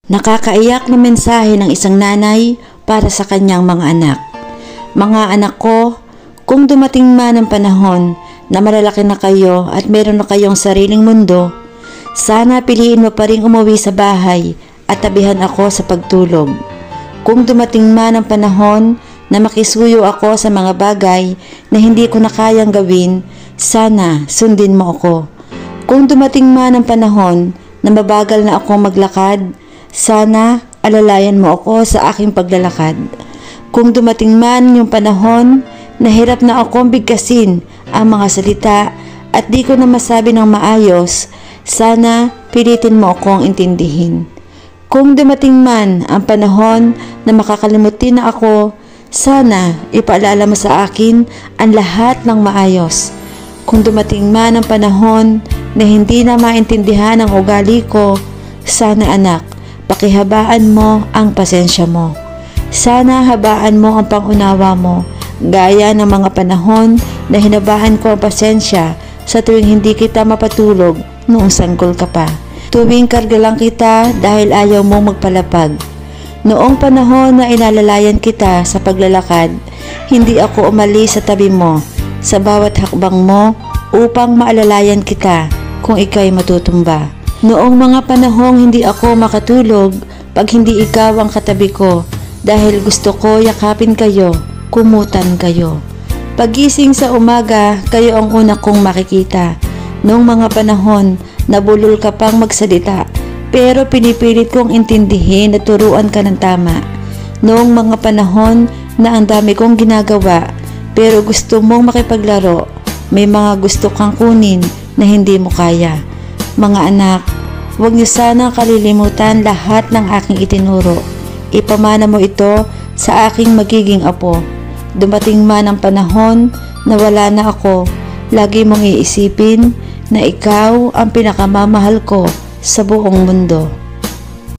Nakakaiyak na mensahe ng isang nanay para sa kanyang mga anak. Mga anak ko, kung dumating man ang panahon na malalaki na kayo at meron na kayong sariling mundo, sana piliin mo pa rin umuwi sa bahay at tabihan ako sa pagtulog. Kung dumating man ang panahon na makisuyo ako sa mga bagay na hindi ko na kayang gawin, sana sundin mo ako. Kung dumating man ang panahon na mabagal na ako maglakad, sana alalayan mo ako sa aking paglalakad. Kung dumating man yung panahon na hirap na akong bigkasin ang mga salita at di ko na masabi ng maayos, sana pilitin mo akong intindihin. Kung dumating man ang panahon na makakalimutin na ako, sana ipaalala mo sa akin ang lahat ng maayos. Kung dumating man ang panahon na hindi na maintindihan ang ugali ko, sana anak, pakihabaan mo ang pasensya mo. Sana habaan mo ang pangunawa mo, gaya ng mga panahon na hinabahan ko ang pasensya sa tuwing hindi kita mapatulog noong sanggol ka pa. Tuwing karga lang kita dahil ayaw mong magpalapag. Noong panahon na inalalayan kita sa paglalakad, hindi ako umalis sa tabi mo sa bawat hakbang mo upang maalalayan kita kung ikaw'y matutumba. Noong mga panahong hindi ako makatulog pag hindi ikaw ang katabi ko dahil gusto ko yakapin kayo, kumutan kayo. Pagising sa umaga, kayo ang una kong makikita. Noong mga panahon na bulol ka pang magsalita pero pinipilit kong intindihin at turuan ka ng tama. Noong mga panahon na ang dami kong ginagawa pero gusto mong makipaglaro, may mga gusto kang kunin na hindi mo kaya. Mga anak, huwag niyo sanang kalilimutan lahat ng aking itinuro. Ipamana mo ito sa aking magiging apo. Dumating man ang panahon na wala na ako, lagi mong iisipin na ikaw ang pinakamamahal ko sa buong mundo.